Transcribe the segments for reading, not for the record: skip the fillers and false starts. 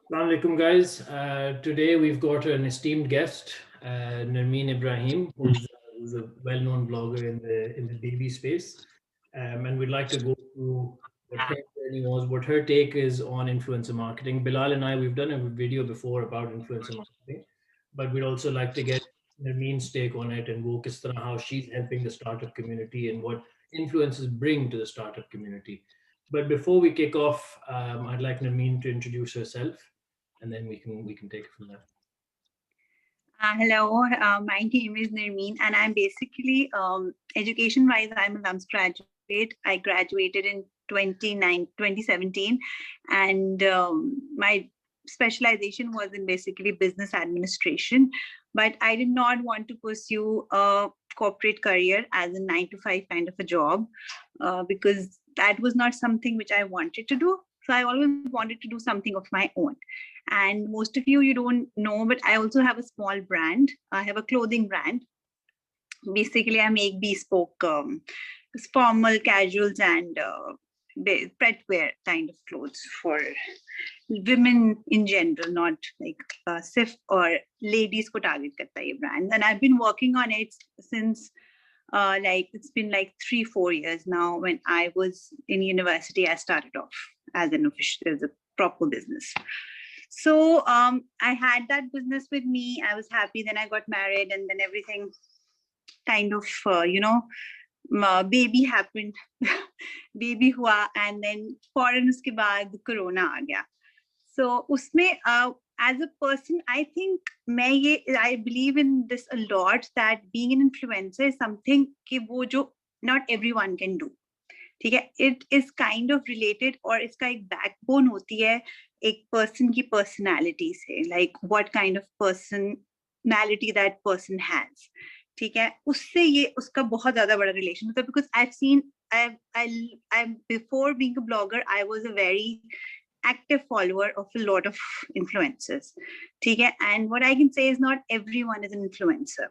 Assalamu alaikum, guys. Today we've got an esteemed guest, Narmeen Ibrahim, who's a well-known blogger in the baby space, and we'd like to go through what her journey was, what her take is on influencer marketing. Bilal and I, we've done a video before about influencer marketing, but we'd also like to get Narmeen's take on it and wo kis tarah how she's helping the startup community and what influencers bring to the startup community. But before we kick off, I'd like Narmeen to introduce herself and then we can take it from there. Hello, my name is Narmeen, and I'm basically education-wise, I'm a LUMS graduate. I graduated in 2017, and my specialization was in basically business administration. But I did not want to pursue a corporate career as a 9 to 5 kind of a job because that was not something which I wanted to do. So I always wanted to do something of my own. And most of you don't know, but I also have a small brand. I have a clothing brand. Basically, I make bespoke formal, casuals, and pet wear kind of clothes for women in general, not like SIF or ladies ko target karta hai brand. And I've been working on it since it's been like 3-4 years now. When I was in university, I started off as a proper business. So I had that business with me. I was happy. Then I got married, and then everything kind of, baby happened, baby hua, and then foreign uske baad corona aa gaya. So usme, as a person, I think I believe in this a lot, that being an influencer is something कि वो जो not everyone can do. ठीक है, it is kind of related, और इसका एक backbone होती है एक person की personality से, like what kind of personality that person has. ठीक है, उससे ये उसका बहुत ज्यादा बड़ा relation होता है, because I've seen, I before being a blogger, I was a very active follower of a lot of influencers. ठीक है, and what I can say is not everyone is an influencer,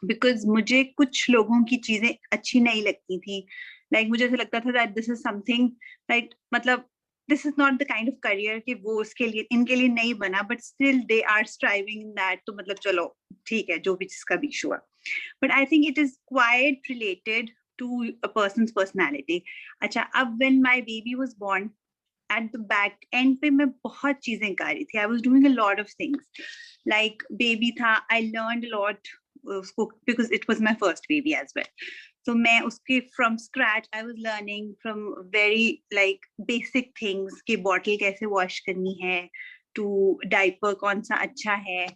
because मुझे कुछ लोगों की चीजें अच्छी नहीं लगती थी. Like मुझे ऐसा लगता था that this is something like, मतलब this is not the kind of career कि वो उसके लिए इनके लिए नहीं बना, but still they are striving in that. तो मतलब चलो ठीक है, जो भी जिसका भी इशू है. But I think it is quite related to a person's personality. अच्छा, अब when my baby was born, at the back end पे मैं बहुत चीजें कर रही थी. I was doing a lot of things. Like baby था, I learned a lot because it was my first baby as well. So मैं उसके from scratch, I was learning from very like basic things कि bottle कैसे wash करनी है, to diaper कौन सा अच्छा है,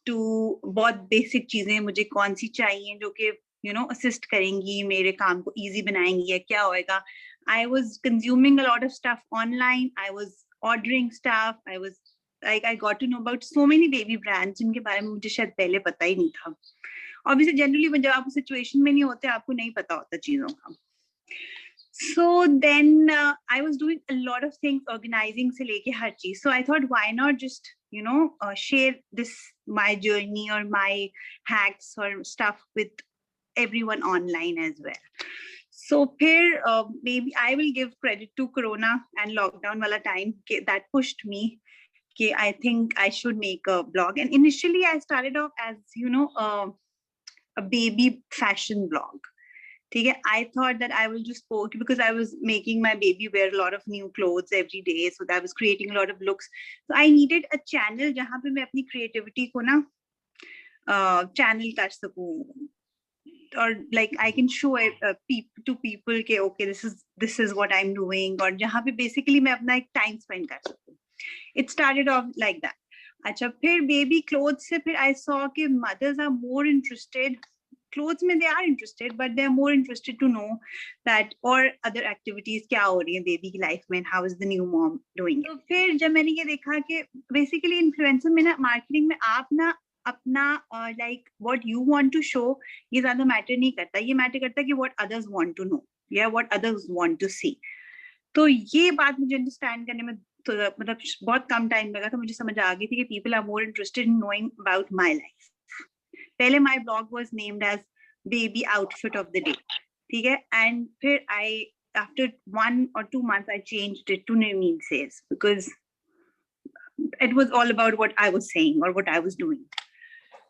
to बहुत basic चीजें मुझे कौन सी चाहिए जो कि assist करेंगी, मेरे काम को easy बनाएंगी, या क्या होएगा. I was consuming a lot of stuff online. I was ordering stuff. I got to know about so many baby brands जिनके बारे में मुझे शायद पहले पता ही नहीं था. Obviously, generally जब आप situation में नहीं होते, आपको नहीं पता होता चीजों का. So then I was doing a lot of things, organizing से लेके हर चीज. So I thought, why not just share this my journey or my hacks or stuff with everyone online as well. So here, maybe I will give credit to Corona and lockdown wala time that pushed me. I think I should make a blog. And initially, I started off as a baby fashion blog. I thought that I will just post, because I was making my baby wear a lot of new clothes every day. So I was creating a lot of looks. So I needed a channel जहाँ पे मैं अपनी creativity को ना channel कर सकूँ. Or like I can show it to people कि okay, this is what I'm doing, और जहाँ पे basically मैं अपना एक time spend कर सकूँ. It started off like that. अच्छा, फिर baby clothes से फिर I saw कि mothers are more interested. Clothes में they are interested, but they are more interested to know that or other activities क्या हो रही है baby की life में, how is the new mom doing it. तो फिर जब मैंने ये देखा कि basically influencer में ना marketing में आप ना अपना like what you want to show ये ज़्यादा matter नहीं करता. ये matter करता है कि what others want to know, yeah, what others want to see. तो ये बात मुझे understand करने में तो मतलब बहुत कम time लगा था. मुझे समझ आ गई थी कि people are more interested in knowing about my life. पहले my blog was named as baby outfit of the day, ठीक है, and फिर after 1 or 2 months I changed it to Narmeen Says, because it was all about what I was saying or what I was doing.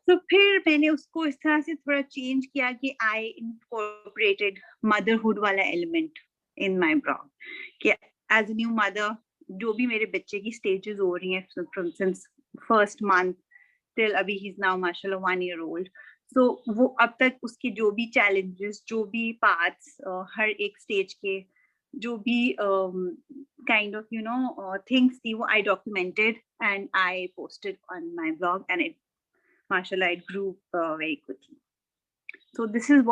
So फिर मैंने उसको इस तरह से थोड़ा change किया कि I incorporated motherhood वाला element in my blog. कि as a new mother, जो भी मेरे बच्चे की stages हो रही हैं from since first month till अभी he's now mashallah 1 year old. So वो अब तक उसके जो भी challenges, जो भी paths, हर एक stage के जो भी kind of things थी वो I documented and I posted on my blog, and it mashallah it grew very quickly. So this is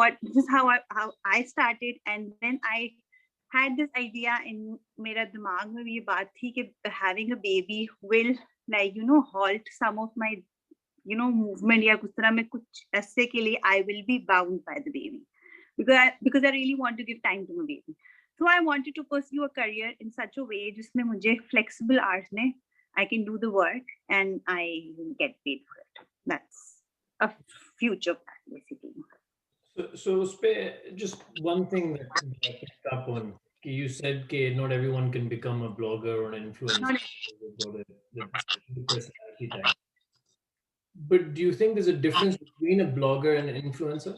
how I started, and then I had this idea in मेरा दिमाग में ये बात थी कि having a baby will halt some of my movement या कुछ तरह में कुछ ऐसे के लिए I will be bound by the baby because I really want to give time to my baby. So I wanted to pursue a career in such a way जिसमें मुझे flexible hours में I can do the work and I get paid for it. That's a future plan basically. So just one thing that I picked up on, you said that not everyone can become a blogger or an influencer. The personality type. But do you think there's a difference between a blogger and an influencer?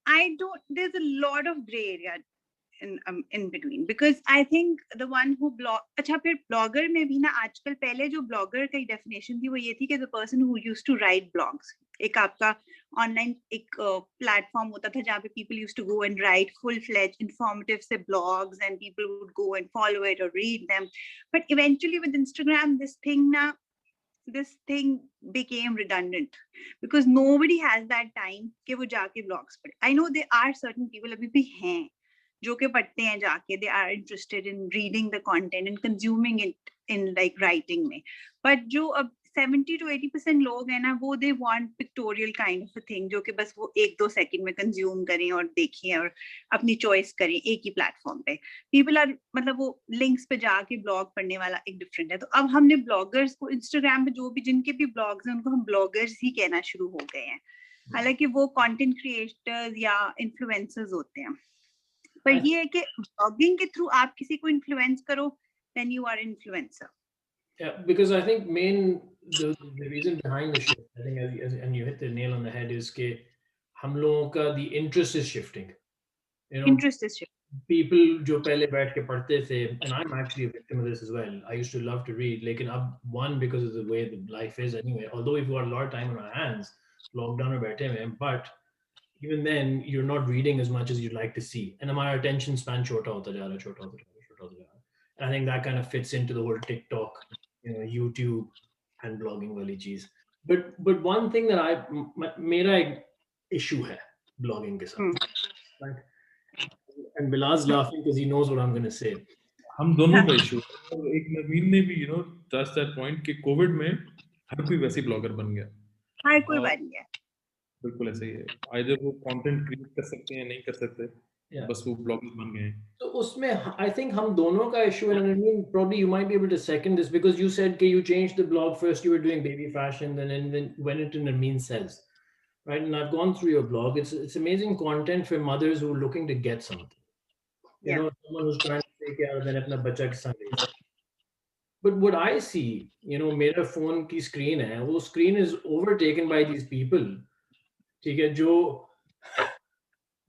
I don't. There's a lot of gray area in between, because I think the one who blog. अच्छा फिर blogger में भी ना आजकल पहले जो blogger की definition थी वो ये थी कि the person who used to write blogs. एक आपका online एक platform होता था जहाँ पे people used to go and write full-fledged informative से blogs, and people would go and follow it or read them. But eventually with Instagram, this thing became redundant because nobody has that time कि वो जाके blogs पढ़े. I know there are certain people अभी भी हैं जो के पढ़ते हैं जाके, they are interested in reading the content and consuming it in like writing में, but जो अब 70 to 80% लोग हैं ना वो they want pictorial kind of a thing जो कि बस वो 1-2 सेकंड में कंज्यूम करें और देखें और अपनी चॉइस करें एक ही प्लेटफॉर्म पे. पीपल आर मतलब वो लिंक्स पे जाके ब्लॉग पढ़ने वाला एक डिफरेंट है. तो अब हमने ब्लॉगर्स को इंस्टाग्राम पे जो भी जिनके भी ब्लॉग्स हैं उनको हम ब्लॉगर्स ही कहना शुरू हो गए हैं, हालांकि वो कंटेंट क्रिएटर्स या इन्फ्लुएंसर्स होते हैं. पर ये है कि ब्लॉगिंग के थ्रू आप किसी को इन्फ्लुएंस करो then you are influencer. Yeah, because I think the reason behind the shift, I think, and you hit the nail on the head, is that हम लोगों का the interest is shifting. Interest is shifting. People जो पहले बैठ के पढ़ते थे, and I'm actually a victim of this as well. I used to love to read, लेकिन अब one because of the way the life is anyway. Although we've got a lot of time on our hands, lockdown में बैठे हैं, but even then you're not reading as much as you'd like to see, and हमारा attention span छोटा होता जा रहा है. And I think that kind of fits into the whole TikTok, YouTube and blogging wali cheez. But one thing that मेरा एक issue है blogging के साथ, right? And Bilal's laughing because he knows what I'm going to say. हम दोनों का issue है. और एक नवीन ने भी touched that point कि कोविड में हर कोई वैसे ब्लॉगर बन गया. हर कोई बन गया. बिल्कुल ऐसे ही है. Either वो content create कर सकते हैं नहीं कर सकते, बस वो ब्लॉगर बन गए. So उसमें I think हम दोनों का issue, and I mean probably you might be able to second this because you said that you changed the blog. First you were doing baby fashion, and then went into Narmeen Sells, right? And I've gone through your blog. It's amazing content for mothers who are looking to get something. Someone who's trying to take care of their अपना बच्चा के साथ. But what I see, मेरा phone की screen है, वो screen is overtaken by these people, ठीक है,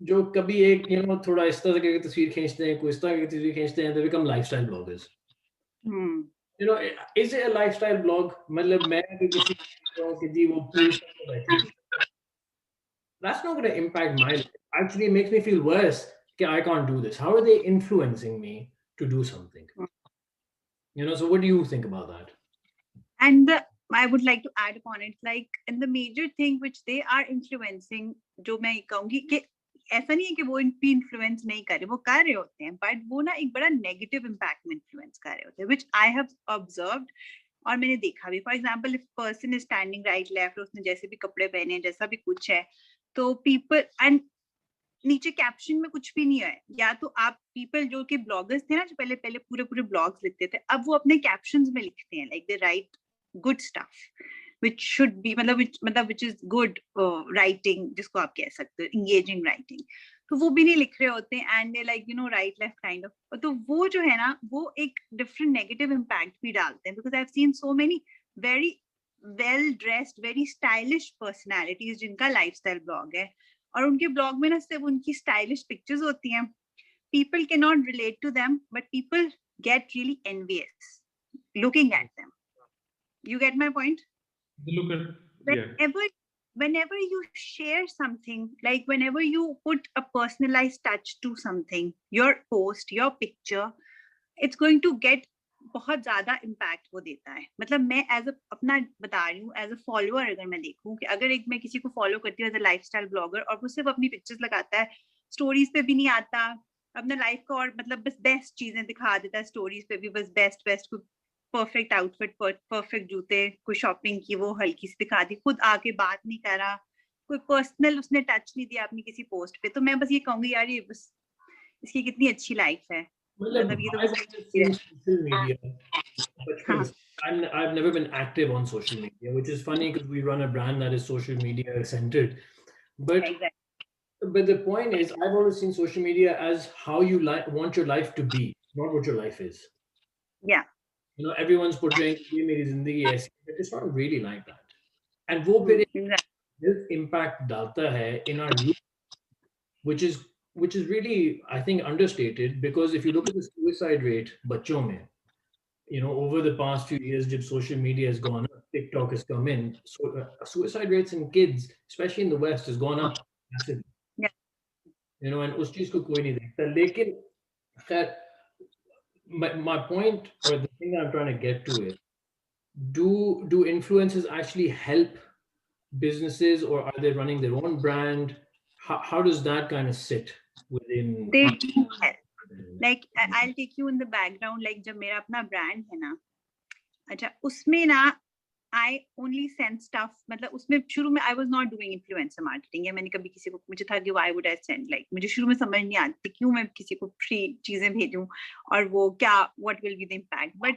जो कभी एक थोड़ा इस तरह की तस्वीर खींचते हैं, कोई इस तरह की तस्वीर खींचते हैं, they become lifestyle bloggers. Is it a lifestyle blog? मतलब मैं किसी कि जी वो बैठी, that's not going to impact my life. Actually, it makes me feel worse that I can't do this. How are they influencing me to do something? So what do you think about that? And I would like to add upon it, like, and the major thing which they are influencing, जो मैं कहूँगी कि ऐसा नहीं है कि वो influence नहीं कर रहे, वो कर रहे होते हैं, but वो ना एक बड़ा negative impact में influence कर रहे होते हैं, which I have observed और मैंने देखा भी. For example, if person is standing right, left, उसने जैसे भी कपड़े पहने हैं, जैसा भी कुछ है, तो people and नीचे कैप्शन में कुछ भी नहीं है. या तो आप people जो कि bloggers थे ना, जो पहले पूरे blogs लिखते थे, अब वो अपने captions में लिखते हैं, like they write good stuff, which should be which is good writing, जिसको आप कह सकते हो engaging writing. तो वो भी नहीं लिख रहे होते and they like right left kind of, तो वो जो है ना वो एक डिफरेंट नेगेटिव इम्पैक्ट भी डालते हैं, because I have seen so many very well dressed very stylish personalities जिनका लाइफस्टाइल ब्लॉग है, और उनके ब्लॉग में ना सिर्फ उनकी स्टाइलिश पिक्चर्स होती हैं. People cannot relate to them, but people get really envious looking at them. You get my point? Look at, yeah. Whenever you share something, like whenever you put a personalized touch to something, your post, your picture, it's going to get बहुत ज्यादा impact वो देता है. मतलब मैं as अपना बता रही हूँ, एज अ फॉलोअर अगर मैं देखूँ कि अगर एक मैं किसी को फॉलो करती हूँ एज अ लाइफस्टाइल ब्लॉगर और वो सिर्फ अपनी पिक्चर्स लगाता है, स्टोरीज पे भी नहीं आता, अपना लाइफ का और मतलब बस बेस्ट चीजें दिखा देता है स्टोरीज पे भी, बस बेस्ट कोई परफेक्ट आउटफिट, परफेक्ट जूते, कोई शॉपिंग की वो हल्की सी दिखा दी, खुद आके बात नहीं करा, कोई पर्सनल उसने टच नहीं दिया अपनी किसी पोस्ट पे, तो मैं बस ये कहूंगी यार ये बस इसकी कितनी अच्छी लाइफ है. मतलब ये तो social media. I've never been active on social media, which is funny because we run a brand that is social media centered. But the point is, I've always seen social media as how you want your life to be, not what your life is. Yeah. Everyone's portraying मेरी जिंदगी ऐसी, but it's not really like that. And वो फिर this impact डालता है in our youth, which is really, I think, understated, because if you look at the suicide rate बच्चों में, over the past few years, jab social media has gone up, TikTok has come in, so suicide rates in kids, especially in the West, has gone up massively. Yeah. And us cheez ko koi nahi dekhta. Lekin, khair, my point, or the thing that I'm trying to get to is, do influencers actually help businesses, or are they running their own brand? How does that kind of sit within? They do help. Like I'll take you in the background. Like जब मेरा अपना brand है ना, अच्छा उसमें ना I only send stuff, मतलब उसमें शुरू में I was not doing influencer marketing, या मैंने कभी किसी को, मुझे था कि why would I send, like मुझे शुरू में समझ नहीं आती क्यों मैं किसी को फ्री चीजें भेजूं और वो क्या, what will be the impact. But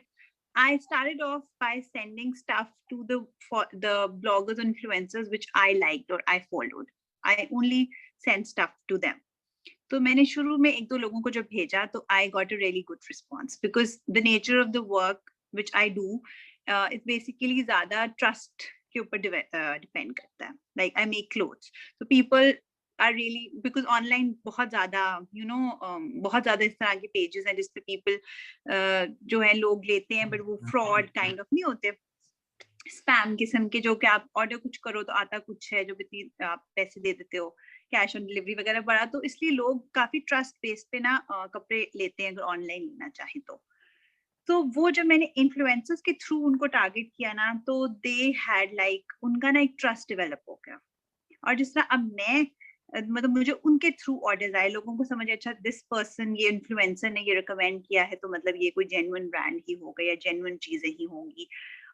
I started off by sending stuff to the bloggers and influencers which I liked or I followed. I only sent stuff to them. तो मैंने शुरू में एक दो लोगों को जब भेजा तो I got a really good response, because the nature of the work which I do it's basically ज़्यादा trust के ऊपर depend करता है. Like I make clothes, so people are really, because online बहुत ज़्यादा बहुत ज़्यादा इस तरह के pages हैं जिसपे people जो है लोग लेते हैं, but वो fraud kind of नहीं होते, स्पैम किस्म के, जो कि आप ऑर्डर कुछ करो तो आता कुछ है, जो भी आप पैसे दे देते हो, कैश ऑन डिलीवरी वगैरह बड़ा, तो इसलिए लोग काफी ट्रस्ट बेस पे ना कपड़े लेते हैं अगर ऑनलाइन लेना चाहे तो वो जब मैंने इन्फ्लुएंसर्स के थ्रू उनको टारगेट किया ना, तो दे हैड लाइक उनका ना एक ट्रस्ट डेवलप हो गया. और जिस तरह अब मैं मतलब मुझे उनके थ्रू ऑर्डर्स आए, लोगों को समझ अच्छा दिस पर्सन, ये इन्फ्लुएंसर ने ये रिकमेंड किया है तो मतलब ये कोई जेन्युइन ब्रांड ही होगा या जेन्युइन चीजें ही होंगी.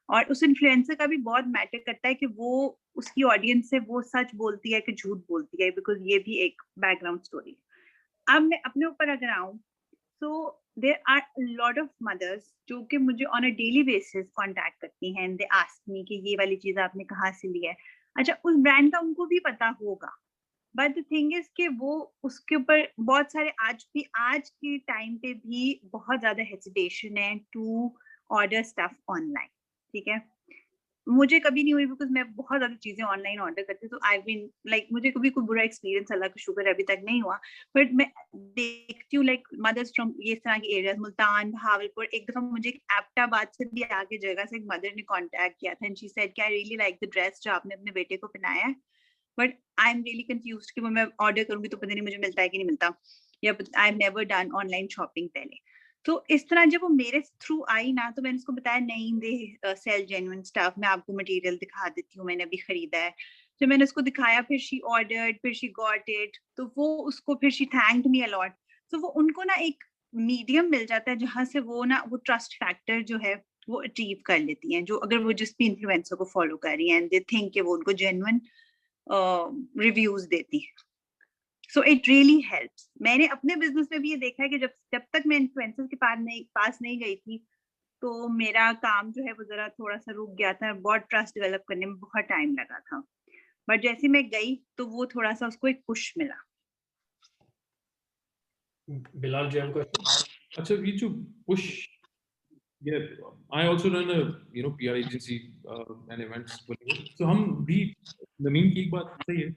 और उस इन्फ्लुएंसर का भी बहुत मैटर करता है कि वो उसकी ऑडियंस से वो सच बोलती है कि झूठ बोलती है, बिकॉज ये भी एक बैकग्राउंड स्टोरी है. अब मैं अपने ऊपर अगर आऊं, so there are lot of mothers जो कि मुझे on a daily basis contact करती हैं, दे आस्क मी कि ये वाली चीज आपने कहाँ से ली है. अच्छा, उस ब्रांड का उनको भी पता होगा, बट द थिंग इज कि वो उसके ऊपर बहुत सारे आज के टाइम पे भी बहुत ज्यादा हेजिटेशन है टू ऑर्डर स्टफ ऑनलाइन. ठीक है, मुझे कभी नहीं हुई बिकॉज मैं बहुत ज्यादा चीजें ऑनलाइन ऑर्डर करती हूँ, तो आई बीन लाइक मुझे कभी कोई बुरा एक्सपीरियंस अल्लाह का शुक्र अभी तक नहीं हुआ. बट मैं देखती हूँ लाइक मदर्स फ्रॉम ये तरह के एरियाज, मुल्तान, भावलपुर, एक दफा मुझे एबटाबाद से भी आगे जगह से एक मदर ने कॉन्टेक्ट किया था एंड शी सेड कि I really like the dress जो आपने अपने बेटे को पहनाया है, but I am really confused कि मैं ऑर्डर करूंगी तो पता नहीं मुझे मिलता है कि नहीं मिलता, या I have never done online shopping पहले. तो इस तरह जब वो मेरे थ्रू आई ना, तो मैंने उसको बताया नहीं, दे सेल जेन्युइन स्टफ, मैं आपको मटेरियल दिखा देती हूँ, मैंने अभी खरीदा है. जब मैंने उसको दिखाया, फिर शी ऑर्डर्ड, फिर शी गॉट इट, तो वो उसको फिर she thanked me a lot. तो वो उनको ना एक मीडियम मिल जाता है जहां से वो ना वो ट्रस्ट फैक्टर जो है वो अचीव कर लेती हैं, जो अगर वो जिस भी इन्फ्लुएंसर को फॉलो कर रही हैं, दे थिंक कि वो उनको जेन्युइन रिव्यूज देती है. So it really helps. मैंने अपने बिजनेस में भी ये देखा है कि जब तक मैं इन्फ्लुएंसर के पास नहीं गई थी, तो मेरा काम जो है वो जरा थोड़ा सा रुक गया था, बहुत ट्रस्ट डेवलप करने में बहुत टाइम लगा था. बट जैसे मैं गई तो वो थोड़ा सा उसको एक पुश मिला. Bilal, do you have a question? अच्छा, ये जो push, yeah, I also run a PR agency and events. So हम भी, नमीन की एक बात सही है,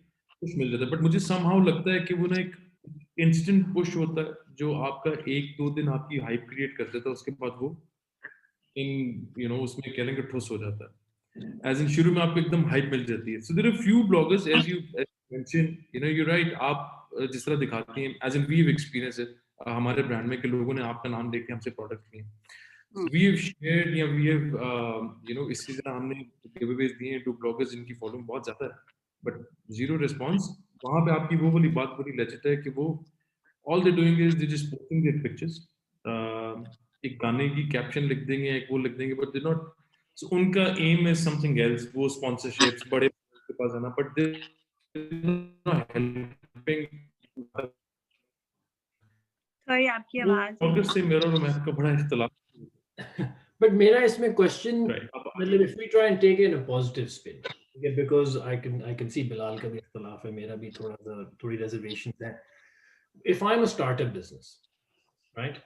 push मिल जाता है, but मुझे somehow लगता है कि वो ना एक instant push होता है जो आपका 1-2 दिन आपकी hype create कर देता है, उसके बाद वो उसमें कह लेंगे ठुस हो जाता है। As in शुरू में आपको एकदम hype मिल जाती है। So there are few bloggers, as you mentioned, you're right, आप जिस तरह दिखाती हैं, as in we've experienced it, हमारे ब्रांड में के लोगों ने आपका नाम देख के हमसे प्रोडक्ट लिए। So we have shared, या we have इसी तरह हमने गिवअवेज दिए हैं टू ब्लॉगर्स जिनकी फॉलोइंग बहुत ज्यादा है, बट जीरो रिस्पांस। वहां पे आपकी वो वाली बात बड़ी लेजिट है कि वो all they're doing is they're just posting their pictures, एक गाने की कैप्शन लिख देंगे, एक वो लिख देंगे, but they're not, so उनका aim is something else, वो sponsorships बड़े के पास आना, but they're not helping। Sorry, आपकी आवाज ब्लॉगर से मेरा और उमैर का बड़ा इख्तिलाफ। But मेरा इसमें question, Right, मतलब if we try and take it in a positive spin, okay, because I can see Bilal का भी इख्तिलाफ है, मेरा भी थोड़ी reservations है. If I'm a startup business, right?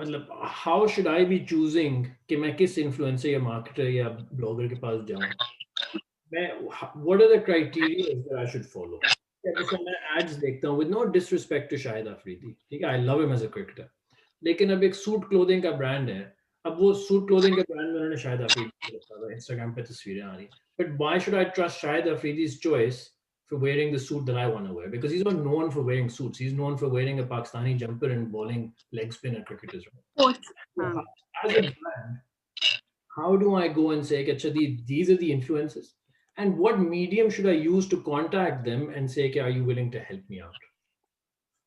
मतलब how should I be choosing कि मैं किस influencer या marketer या blogger के पास जाऊँ? What are the criteria that I should follow? जैसे मैं ads देखता हूँ, with no disrespect to Shahid Afridi, ठीक है, I love him as a cricketer, लेकिन अब एक सूट क्लोथिंग का ब्रांड है, अब वो सूट क्लोथिंग के ब्रांड में उन्होंने शाहिद अफरीदी रखा था, इंस्टाग्राम पे तस्वीरें आ रही हैं, but why should I trust Shahid अफरीदी's choice for wearing the suit that I want to wear? Because he's not known for wearing suits, he's known for wearing a Pakistani jumper and bowling leg spin at cricketers. So as a brand, how do I go and say, अच्छा, these are the influences, and what medium should I use to contact them and say, are you willing to help me out?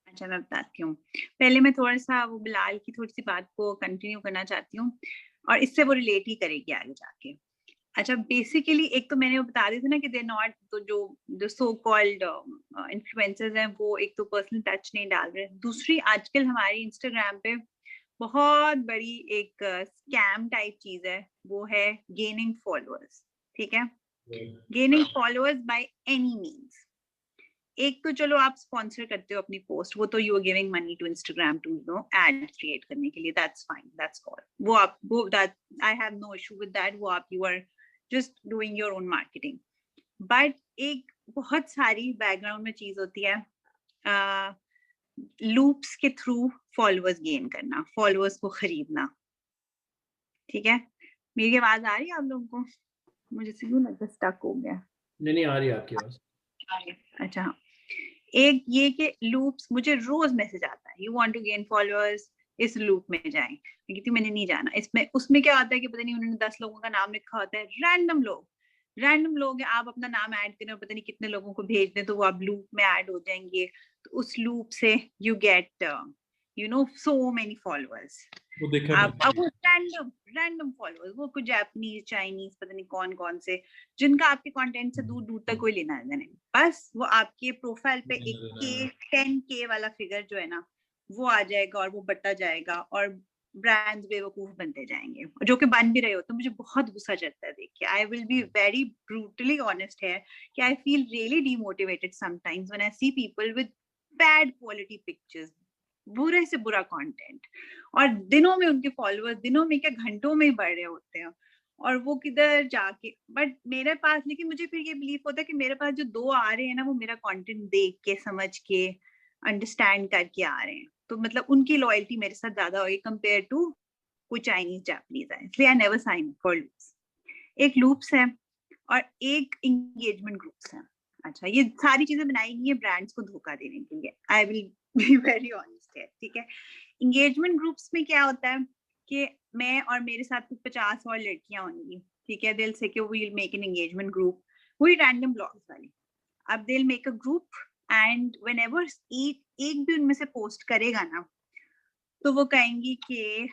अच्छा, मैं बताती हूँ। पहले मैं थोड़ा सा वो बिलाल की थोड़ी सी बात को कंटिन्यू करना चाहती हूँ, और इससे वो रिलेट ही करेगी आगे जाके। अच्छा, बेसिकली एक तो मैंने बता दी थी ना कि दे नॉट, तो जो सो कॉल्ड इन्फ्लुएंसर्स हैं वो एक तो पर्सनल टच नहीं डाल रहे। दूसरी, आजकल हमारी इंस्टाग्राम पे बहुत बड़ी एक स्कैम टाइप चीज है, वो है गेनिंग फॉलोअर्स। ठीक है, gaining followers by any means. एक तो चलो आप स्पॉन्सर करते हो अपनी पोस्ट, वो तो you are giving money to Instagram to ad create करने के लिए, दैट्स फाइन, दैट्स ऑल, वो that I have no issue with that, वो आप you are just doing your own marketing. But एक बहुत सारी बैकग्राउंड में चीज होती है, लूप्स के थ्रू फॉलोअर्स गेन करना, फॉलोअर्स को खरीदना। ठीक है, मेरी आवाज आ रही है आप लोगों को? मुझे से क्यों लगता स्टक हो गया? नहीं आ रही आपकी आवाज। अच्छा, एक ये कि लूप्स, मुझे रोज मैसेज आता है, you want to gain followers, इस लूप में जाएं। मैं कहती हूं मैंने नहीं जाना इसमें। उसमें क्या होता है कि पता नहीं उन्होंने 10 लोगों का नाम लिखा होता है, रैंडम लोग हैं, आप अपना नाम ऐड करें और पता नहीं कितने लोगों को भेज दें तो वो आप लूप में ऐड हो जाएंगे। तो उस लूप से you get so many followers। वो देखा अब वो रैंडम फॉलोअर्स, वो कुछ जापानीज, चाइनीज, पता नहीं कौन से, जिनका आपके कंटेंट से दूर दूर तक कोई लेना देना नहीं। बस वो आपके प्रोफाइल पे एक 10K वाला फिगर जो है ना, वो आ जाएगा और वो बढ़ता जाएगा, और ब्रांड्स बेवकूफ बनते जाएंगे, जो कि बन भी रहे हो। तो मुझे बहुत गुस्सा चढ़ता है देख के। I will be very brutally honest है कि I feel really demotivated sometimes when I see people with bad quality pictures, बुरे से बुरा कंटेंट, और दिनों में उनके फॉलोअर्स, दिनों में क्या घंटों में बढ़ रहे होते हैं, और वो किधर जाके। बट मेरे पास, लेकिन मुझे फिर ये बिलीव होता है कि मेरे पास जो 2 आ रहे हैं ना, वो मेरा कंटेंट देख के, समझ के, अंडरस्टैंड करके आ रहे हैं, तो मतलब उनकी लॉयल्टी मेरे साथ ज्यादा होगी कंपेयर टू कोई चाइनीज जापानीज है। इसलिए I never sign for loops. एक लूप्स है और एक एंगेजमेंट ग्रुप्स है। अच्छा, ये सारी चीजें बनाई गई है ब्रांड्स को धोखा देने के लिए, I will be very honest है। ठीक है, एंगेजमेंट ग्रुप्स में क्या होता है कि मैं और मेरे साथ कुछ 50 और लड़कियां होंगी। ठीक है, दिल से कि we will make an engagement group, वही रैंडम ब्लॉग्स वाली। अब they will make a group, and whenever एक भी उनमें से पोस्ट करेगा ना, तो वो कहेंगी कि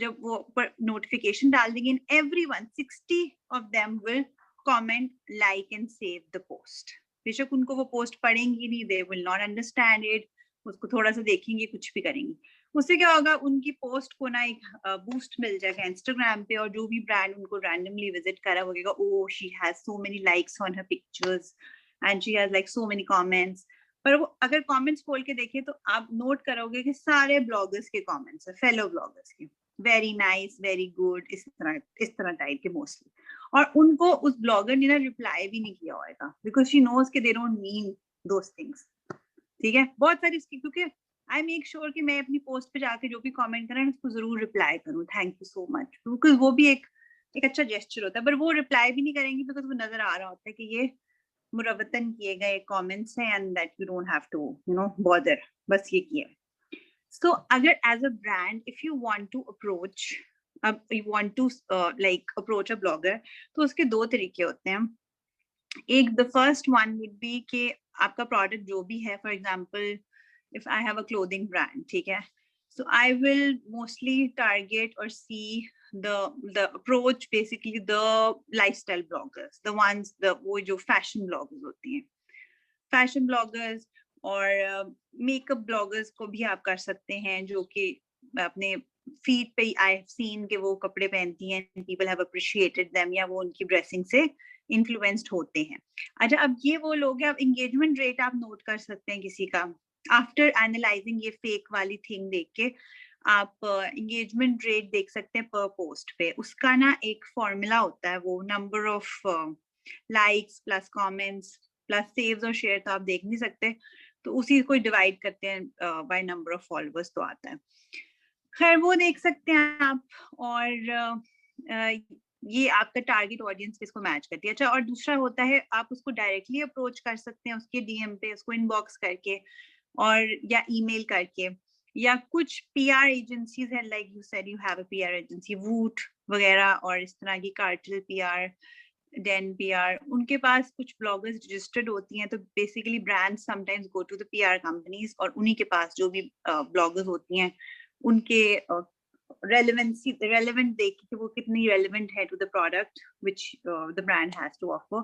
जब वो नोटिफिकेशन डाल देंगे, and everyone 60 of them will comment, like and save the post. बेशक उनको वो पोस्ट पढ़ेंगी नहीं, they will not understand it, उसको थोड़ा सा देखेंगे, कुछ भी करेंगी। उससे क्या होगा, उनकी पोस्ट को ना एक बूस्ट मिल जाएगा इंस्टाग्राम पे, और जो भी ब्रांड उनको रैंडमली विजिट करा वो कहेगा, ओह she has so many likes on her pictures and she has like so many comments. पर वो अगर कमेंट्स खोल के देखें तो आप नोट करोगे कि सारे ब्लॉगर्स के कमेंट्स है, फेलो ब्लॉगर्स के, वेरी नाइस, वेरी गुड, इस तरह टाइप के मोस्टली। और उनको उस ब्लॉगर ने ना रिप्लाई भी नहीं किया होगा, बिकॉज शी नोज कि they don't mean those things. ठीक है, बहुत सारी इसकी, क्योंकि आई मेक श्योर कि मैं अपनी पोस्ट पे जाके जो भी कमेंट करें उसको जरूर रिप्लाई करूँ, thank you so much, because वो भी एक अच्छा जेस्चर होता है। पर वो रिप्लाई भी नहीं करेंगी बिकॉज वो नजर आ रहा होता है कि ये मुरवतन किए गए कमेंट्स हैं and that you don't have to bother, बस ये किए। सो अगर as a brand if you want to approach, अब you want to like approach a blogger, तो उसके दो तरीके होते हैं। एक, the first one would be कि आपका प्रोडक्ट जो भी है, for example if I have a clothing brand, ठीक है, so I will mostly target or see the approach basically the lifestyle bloggers, the ones वो जो fashion bloggers होती हैं, fashion bloggers और makeup bloggers को भी आप कर सकते हैं, जो कि अपने फीड पे I have seen कि वो कपड़े पहनती हैं, people have appreciated them, या वो उनकी ड्रेसिंग से इन्फ्लुएंस्ड होते हैं। अच्छा, अब ये वो लोग हैं, अब एंगेजमेंट रेट आप नोट कर सकते हैं किसी का आफ्टर एनालाइजिंग ये फेक वाली थिंग देख के। आप एंगेजमेंट रेट देख सकते हैं पर पोस्ट पे, उसका ना एक फॉर्मूला होता है, वो number of likes plus comments plus saves और शेयर, तो आप देख नहीं सकते, तो उसी को डिवाइड करते हैं बाय नंबर ऑफ फॉलोअर्स, तो आता है। खैर वो देख सकते हैं आप, और ये आपका टारगेट ऑडियंस किसको मैच करती है। अच्छा, और दूसरा होता है आप उसको डायरेक्टली अप्रोच कर सकते हैं, उसके डीएम पे, उसको इनबॉक्स करके और या ईमेल करके, या कुछ पीआर एजेंसीज है, like you said you have a PR agency, वूट वगैरह और इस तरह की, कार्टल पीआर, डेन पीआर, उनके पास कुछ ब्लॉगर्स रजिस्टर्ड होती हैं, तो basically brands sometimes go to the PR companies, और उन्हीं के पास जो भी ब्लॉगर्स होती हैं उनके रेलेवेंट देख के वो कितनी रेलेवेंट है to the product which the brand has to offer,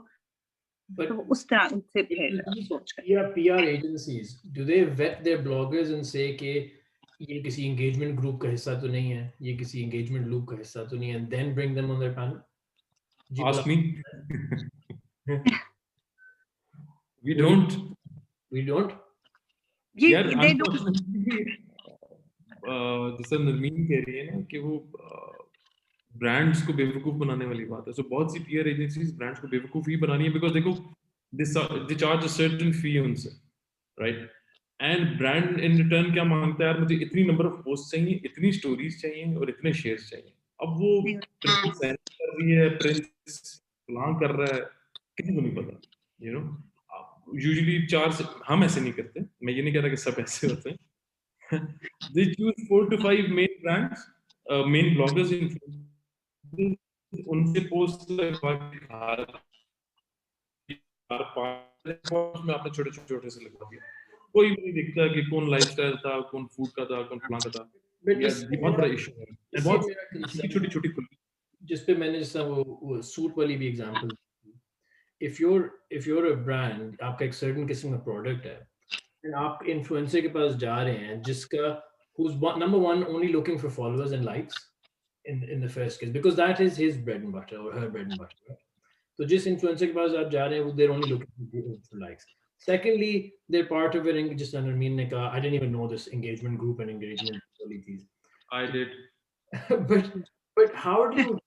तो उस तरह उनसे फिर सोच कर। PR agencies, do they vet their bloggers and say कि ये किसी engagement group का हिस्सा तो नहीं है, ये किसी engagement loop का हिस्सा तो नहीं है, and then bring them on their panel? Ask me. We don't. We don't? यार unfortunately जैसा नरमीन कह रही है ना कि वो ब्रांड्स को बेवकूफ बनाने वाली बात है। सो बहुत सी पीआर एजेंसीज ब्रांड्स को बेवकूफ ही बना रही है, बिकॉज देखो दे चार्ज अ सर्टेन फी उनसे, right, and brand in return क्या मांगता है, यार मुझे इतनी नंबर ऑफ पोस्ट चाहिए, इतनी स्टोरीज चाहिए और इतने शेयर्स चाहिए। अब वो प्रिंस कर रही है, प्रिंस प्लान कर रहा है, किसी को नहीं पता, यू नो। यूजुअली हम ऐसे नहीं करते, मैं ये नहीं कह रहा कि सब ऐसे होते हैं। They choose 4 to 5 main brands, main bloggers उनसे पोस्ट लगवा के में आपने छोटे से लगवा दिया, कोई भी नहीं दिखता कि कौन लाइफस्टाइल था, कौन फूड का था, कौन फलां का था। ये बहुत बड़ा इशू है, बहुत छोटी खुली, जिस पे मैंने जैसा वो सूट वाली भी example, if you're a brand, आपका एक certain किस्म का प्रोडक्ट है, and आप इन्फ्लुएंसर के पास जा रहे हैं जिसका who's number one only looking for followers and likes in the first case, because that is his bread and butter or her bread and butter, right? तो जिस इन्फ्लुएंसर के पास आप जा रहे हैं, they're only looking for likes. Secondly, they're part of it, जिस नरमीन ने कहा, I didn't even know this engagement group and engagement policies. I did. but how do you,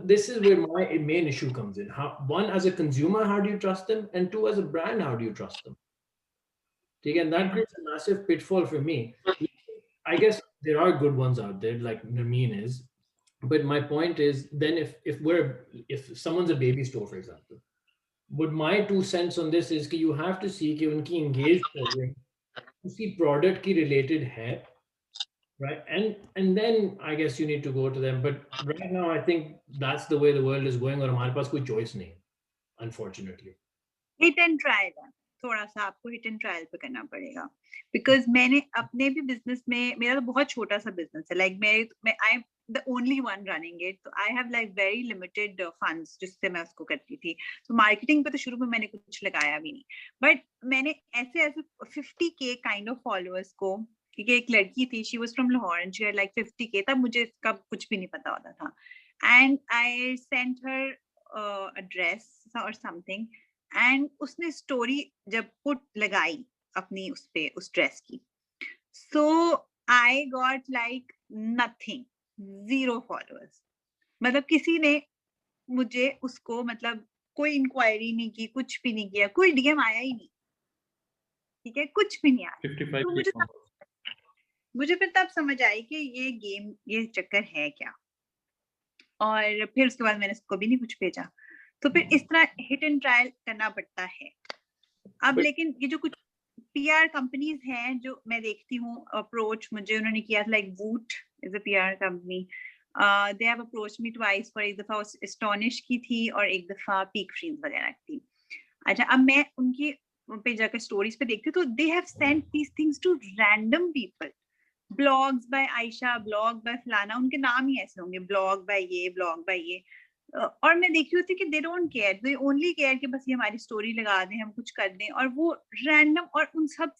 this is where my main issue comes in. One, as a consumer, how do you trust them? And two, as a brand, how do you trust them? And that creates a massive pitfall for me. I guess there are good ones out there, like Narmeen is. But my point is, then if someone's a baby store, for example, but my 2 cents on this is that you have to see कि उनकी engaged following उसी product की related है, right? And then I guess you need to go to them. But right now, I think that's the way the world is going, और हमारे पास कोई choice नहीं, unfortunately. Hit and try है, थोड़ा सा आपको हिट एंड ट्रायल पे करना पड़ेगा, बिकॉज मैंने अपने भी बिजनेस में, मेरा तो बहुत छोटा सा बिजनेस है, लाइक मैं I am the only one running it, तो I have like very limited funds जिससे मैं उसको करती थी। तो मार्केटिंग पे तो शुरू में मैंने कुछ लगाया भी नहीं, बट मैंने ऐसे 50K काइंड ऑफ फॉलोअर्स को, ठीक है, एक लड़की थी, she was from Lahore and she had like 50K, तब मुझे इसका कुछ भी नहीं पता होता था, and I sent her address और समथिंग, एंड उसने स्टोरी जब पुट लगाई अपनी उस ड्रेस की. So I got like nothing, 0 followers. मतलब किसी ने मुझे उसको मतलब कोई इंक्वायरी नहीं की, कुछ भी नहीं किया, कोई डीएम आया ही नहीं, ठीक है, कुछ भी नहीं आया. 55 तो मुझे फिर तब समझ आई कि ये गेम, ये चक्कर है क्या. और फिर उसके बाद मैंने उसको भी नहीं कुछ भेजा. तो फिर इस तरह हिट एंड ट्रायल करना पड़ता है. अब लेकिन ये जो कुछ पीआर कंपनीज हैं जो मैं देखती हूँ, अप्रोच मुझे उन्होंने किया था, like boot is a PR company. They have approach me twice for, एक दफा एस्टोनिश की थी और एक दफा पीक फ्रीज वगैरह की थी. अच्छा, अब मैं उनकी पे जाकर स्टोरीज पे देखती हूँ तो they have sent these things to random people. Blogs by Ayesha, blog by फलाना, उनके नाम ही ऐसे होंगे, ब्लॉग बाय ये, ब्लॉग बाय ये. और मैं देखी होती कि they don't care, they only care कि बस ये हमारी स्टोरी लगा दें, हम कुछ कर दें. और वो रैंडम, और उन सब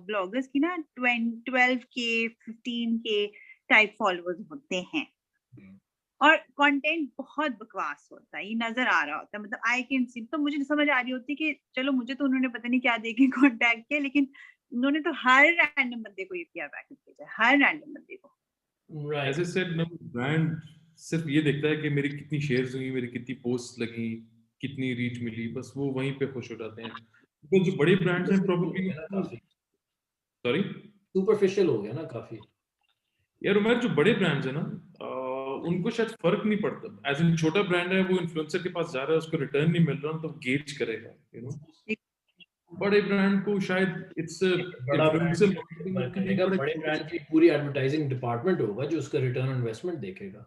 ब्लॉगर्स की ना 12K 15K टाइप फॉलोअर्स होते हैं. और कंटेंट बहुत बकवास होता है, ये नजर आ रहा होता है. मतलब आई कैन सी. तो मुझे समझ आ रही होती कि चलो, मुझे तो उन्होंने पता नहीं क्या देके कांटेक्ट किया, लेकिन उन्होंने तो हर रैंडम बंदे को ये पीआर पैकेज भेजा, हर रैंडम बंदे को. As I said, no, brand सिर्फ ये देखता है कि मेरी कितनी शेयर्स हुई, मेरी कितनी पोस्ट लगी, कितनी रीच मिली, बस वो वहीं पे खुश हो जाते हैं. तो जो बड़े ब्रांड्स हैं प्रोबेबली, सॉरी, सुपरफिशियल हो गया ना काफी. यार उमर, जो बड़े ब्रांड्स है ना, उनको शायद फर्क नहीं पड़ता. एज इन छोटा ब्रांड है, वो इन्फ्लुएंसर के पास जा रहा है, उसको रिटर्न नहीं मिल रहा, तो गेज करेगा, यू नो. बड़े ब्रांड को शायद इट्स बड़ा इन्फ्लुएंसर ब्रांड करेगा, बड़े ब्रांड की पूरी एडवर्टाइजिंग डिपार्टमेंट होगा जो उसका रिटर्न ऑन इन्वेस्टमेंट देखेगा.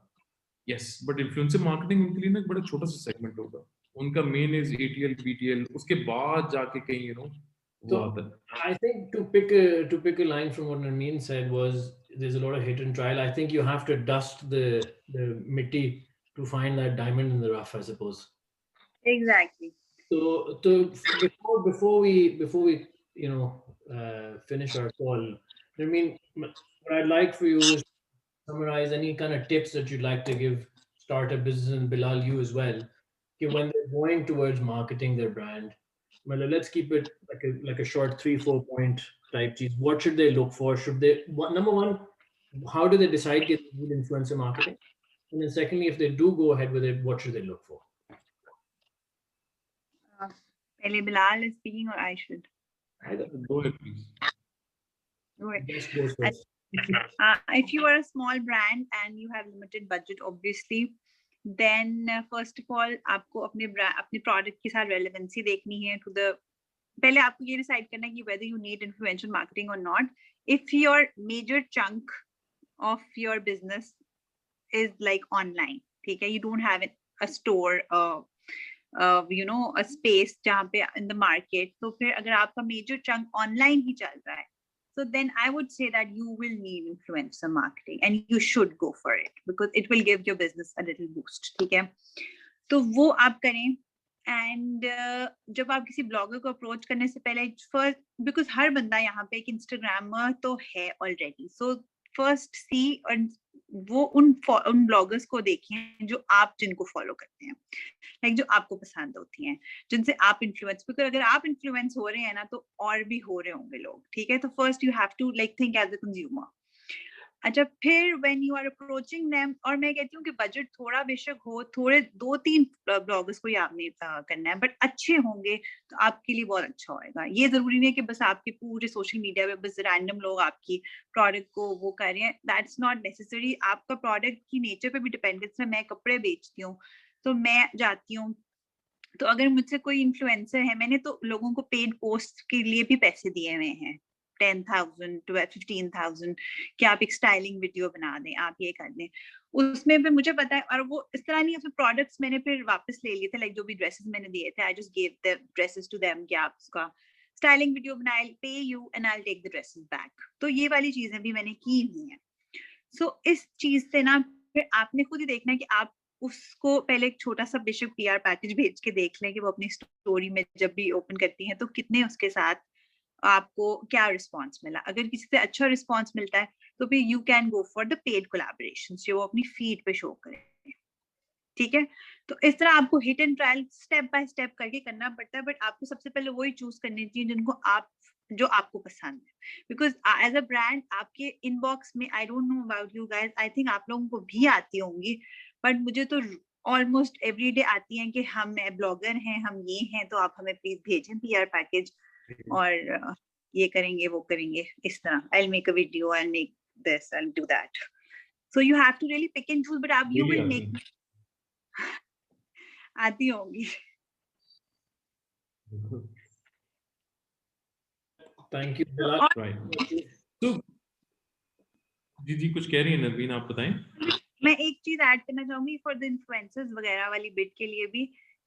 यस, बट इन्फ्लुएंसर मार्केटिंग उनके लिए ना एक बड़ा छोटा सा सेगमेंट होगा. उनका मेन इज एटीएल बीटीएल, उसके बाद जाके कहीं, यू नो, वो आता है. I think to pick a line from what Narmeen said was, there's a lot of hit and trial. I think you have to dust the mitti to find that diamond in the rough, I suppose. Exactly. So before we finish our call, Narmeen, what I'd like for you is summarize any kind of tips that you'd like to give startup business, and Bilal, you as well, okay, when they're going towards marketing their brand. Well, let's keep it like a short 3-4 point type cheese. What should they look for? Number one, how do they decide to need influencer marketing? And then secondly, if they do go ahead with it, what should they look for? Pehle Bilal is speaking, or I should? Go ahead, please. Go ahead. Best goes first. If you are a small brand and you have limited budget, obviously, then first of all, आपको अपने product के साथ relevancy देखनी है to the. पहले आपको ये decide करना है कि whether you need influential marketing or not. If your major chunk of your business is like online, ठीक है, you don't have a store, a space जहाँ पे in the market, तो फिर अगर आपका major chunk online ही चल रहा है, so then I would say that you will need influencer marketing and you should go for it because it will give your business a little boost, ठीक है. तो वो आप करें. And जब आप किसी ब्लॉगर को अप्रोच करने से पहले फर्स्ट, बिकॉज हर बंदा यहाँ पे एक इंस्टाग्रामर तो है ऑलरेडी, सो फर्स्ट सी वो उन ब्लॉगर्स को देखें जो आप जिनको फॉलो करते हैं, लाइक जो आपको पसंद होती हैं, जिनसे आप इन्फ्लुएंस, बिकॉज अगर आप इन्फ्लुएंस हो रहे हैं ना तो और भी हो रहे होंगे लोग, ठीक है. तो first you have to like think as a consumer. अच्छा, फिर when you are approaching them, और मैं कहती हूँ कि बजट थोड़ा बेशक हो, थोड़े 2-3 ब्लॉगर्स को ही आपने करना है, बट अच्छे होंगे तो आपके लिए बहुत अच्छा होएगा. ये जरूरी नहीं है कि बस आपके पूरे सोशल मीडिया पे बस रैंडम लोग आपकी प्रोडक्ट को वो कर रहे हैं. That's not necessary. आपका प्रोडक्ट की नेचर पे भी डिपेंडेंस है. मैं कपड़े बेचती हूँ तो मैं जाती हूँ, तो अगर मुझसे कोई इन्फ्लुएंसर है, मैंने तो लोगों को पेड पोस्ट के लिए भी पैसे दिए हुए हैं, 10,000 to 15,000, कि आप एक स्टाइलिंग वीडियो बना दें, आप ये कर दें. उसमें भी मुझे पता है, और वो इस तरह नहीं, उसमें प्रोडक्ट्स मैंने फिर वापस ले लिए थे, लाइक जो भी ड्रेसेस मैंने दिए थे, I just give the dresses to them, कि आप उसका स्टाइलिंग वीडियो बनाए, pay you and I will take the dresses back. तो ये वाली चीजें भी मैंने की हुई हैं. सो इस चीज से ना फिर आपने खुद ही देखना है कि आप उसको पहले एक छोटा सा बेशक पीआर पैकेज भेज के देख लें कि वो अपनी स्टोरी में जब भी ओपन करती हैं तो कितने उसके साथ आपको क्या रिस्पांस मिला. अगर किसी से अच्छा रिस्पांस मिलता है तो फिर you can go for the paid collaborations जो वो अपनी फीड पे शो करें, ठीक है. तो इस तरह आपको hit and trial step by step करके करना पड़ता है, बट आपको सबसे पहले वही चूज करनी चाहिए जिनको आप जो आपको पसंद है, बिकॉज एज अ ब्रांड आपके इनबॉक्स में, I don't know about you guys, I think आप लोगों को भी आती होंगी, बट मुझे तो ऑलमोस्ट एवरी डे आती हैं कि हम ब्लॉगर हैं, हम ये हैं, तो आप हमें प्लीज भेजें पीआर पैकेज, और ये करेंगे वो करेंगे, इस तरह I will make a video, I will make this, I will do that. So you have to really pick and choose, but आप यू विल मेक, आती होंगी. Thank you, Bilal. Right. So, जी कुछ कह रही है नरमीन, आप बताएं. मैं एक चीज ऐड करना चाहूंगी फॉर द इन्फ्लुएंसर्स वगैरह वाली बिट के लिए भी,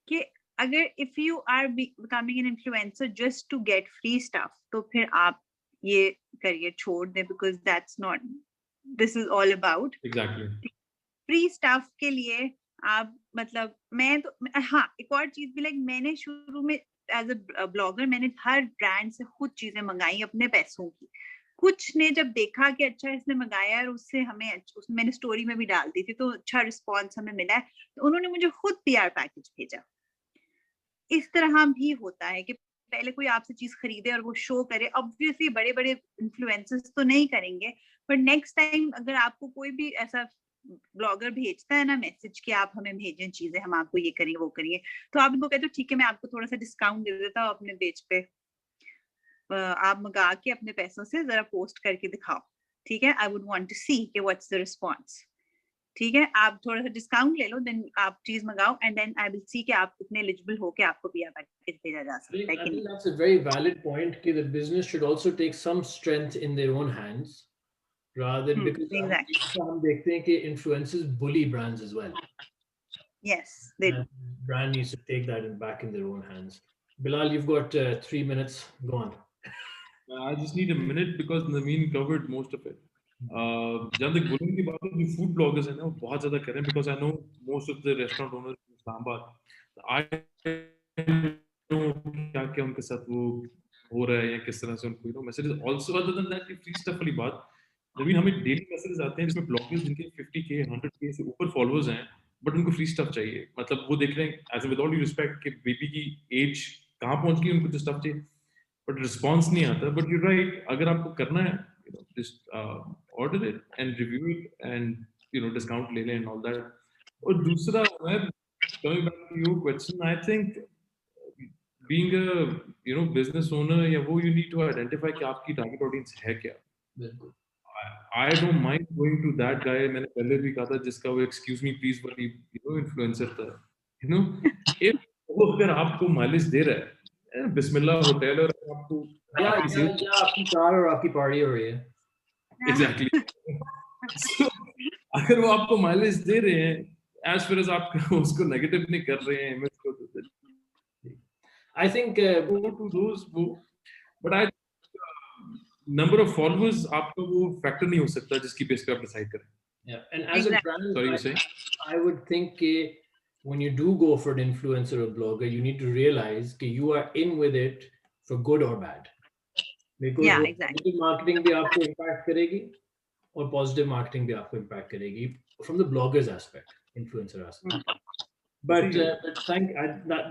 कि अगर if you are becoming an influencer just to get free stuff, तो फिर आप ये करियर छोड़ दें, because that's not, this is all about exactly free stuff के लिए. आप मतलब मैं तो, हाँ एक और चीज भी, लाइक मैंने शुरू में एज अ ब्लॉगर मैंने हर ब्रांड से खुद चीजें मंगाई अपने पैसों की. कुछ ने जब देखा कि अच्छा इसने मंगाया और उससे हमें, उसमें मैंने स्टोरी में भी डाल दी थी, तो अच्छा रिस्पॉन्स हमें मिला है, तो उन्होंने मुझे खुद पीआर पैकेज भेजा. इस तरह भी होता है कि पहले कोई आपसे चीज खरीदे और वो शो करे. ऑब्वियसली बड़े बड़े इन्फ्लुएंसर्स तो नहीं करेंगे, बट नेक्स्ट टाइम अगर आपको कोई भी ऐसा ब्लॉगर भेजता है ना मैसेज कि आप हमें भेजें चीजें, हम आपको ये करेंगे वो करेंगे, तो आप उनको कहते हो ठीक है मैं आपको थोड़ा सा डिस्काउंट दे देता हूँ अपने पेज पे, आप मंगा के अपने पैसों से जरा पोस्ट करके दिखाओ, ठीक है, आई वुड वांट टू सी कि व्हाट्स द रिस्पांस. ठीक है, आप थोड़ा सा डिस्काउंट ले लो, देन आप चीज मंगाओ, and then I will see कि आप कितने एलिजिबल हो के आपको पीआर पैकेज भेजा जा सकता है. I think that's a very valid point कि the business should also take some strength in their own hands rather than, because exactly. हम देखते हैं कि influencers bully brands as well. Yes, they do. Brand needs to take that back in their own hands. Bilal, you've got 3 minutes. Go on. I just need a minute because Naveen covered most of it. जहाँ तक bullying की बात है, जो food bloggers हैं ना वो बहुत ज़्यादा कर रहे हैं, because I know most of the restaurant owners in Islamabad. I know क्या क्या उनके साथ वो हो रहा है या किस तरह से उनको messages. Also other than that, free stuff वाली बात, नवीन हमें daily messages आते हैं जिसमें bloggers जिनके 50K 100K से ऊपर followers हैं, बट उनको free stuff चाहिए. मतलब वो देख रहे हैं, as with all due respect, कि बेबी की age कहाँ पहुंच गई, उनको जो stuff चाहिए, बट रिस्पॉन्स नहीं आता. बट यू राइट, अगर आपको करना है, just order it and review it and discount ले लें एंड ऑल दैट. और दूसरा, मैं coming back to your question, I think being a business owner या वो, यू नीड टू आइडेंटिफाई कि आपकी टारगेट ऑडियंस है क्या. बिल्कुल. I don't mind going to that guy, मैंने पहले भी कहा था, जिसका वो एक्सक्यूज मी प्लीज वाली इन्फ्लुएंसर था. इफ वो अगर आपको माइलेज दे रहा है, बिस्मिल्लाह होटल, और आपको या आपकी कार और आपकी पार्टी हो रही है. एग्जैक्टली. अगर वो आपको माइलेज दे रहे हैं, एज फार एज आप उसको नेगेटिव नहीं कर रहे हैं इमेज को, तो I think go to those. But I number of followers आपका वो फैक्टर नहीं हो सकता जिसकी बेस पे आप डिसाइड करें. And as a brand, Sorry, you saying? I would think when you do go for an influencer or blogger, you need to realize that you are in with it for good or bad. Because negative marketing भी आपको impact करेगी और positive marketing भी आपको impact करेगी from the blogger's aspect, influencer aspect. But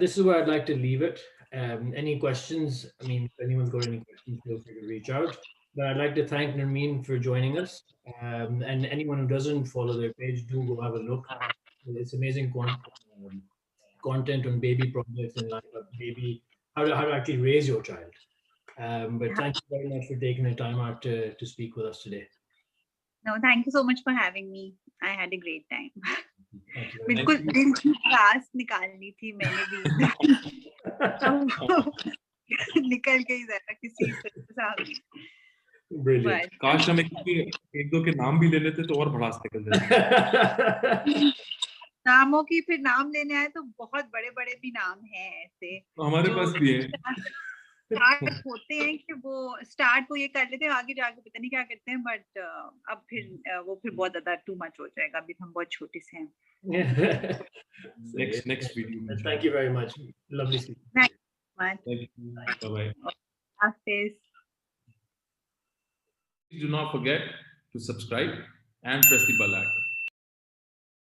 this is where I'd like to leave it. Any questions? I mean, if anyone's got any questions, feel free to reach out. But I'd like to thank Narmeen for joining us. And anyone who doesn't follow their page, do go have a look. It's amazing content on baby projects and like baby, how to actually raise your child. But thank you very much for taking the time out to speak with us today. No, thank you so much for having me. I had a great time. बिल्कुल दिन की class निकालनी थी मैंने भी. निकल गई जरा किसी साहब. Brilliant. काश हम एक दो के नाम भी ले लेते तो और भड़ास निकल जाते. नामों की फिर नाम लेने आए तो बहुत बड़े बड़े भी नाम हैं ऐसे, हमारे पास भी है. स्टार्ट होते हैं कि वो स्टार्ट को ये कर लेते हैं, आगे जाके पता नहीं क्या करते हैं, बट अब फिर वो फिर बहुत ज्यादा टू मच हो जाएगा. अभी हम बहुत छोटे से हैं. next video. Thank you very much. Lovely speaking. Thank you. Bye bye. Hafiz. Please do not forget to subscribe and press the bell icon.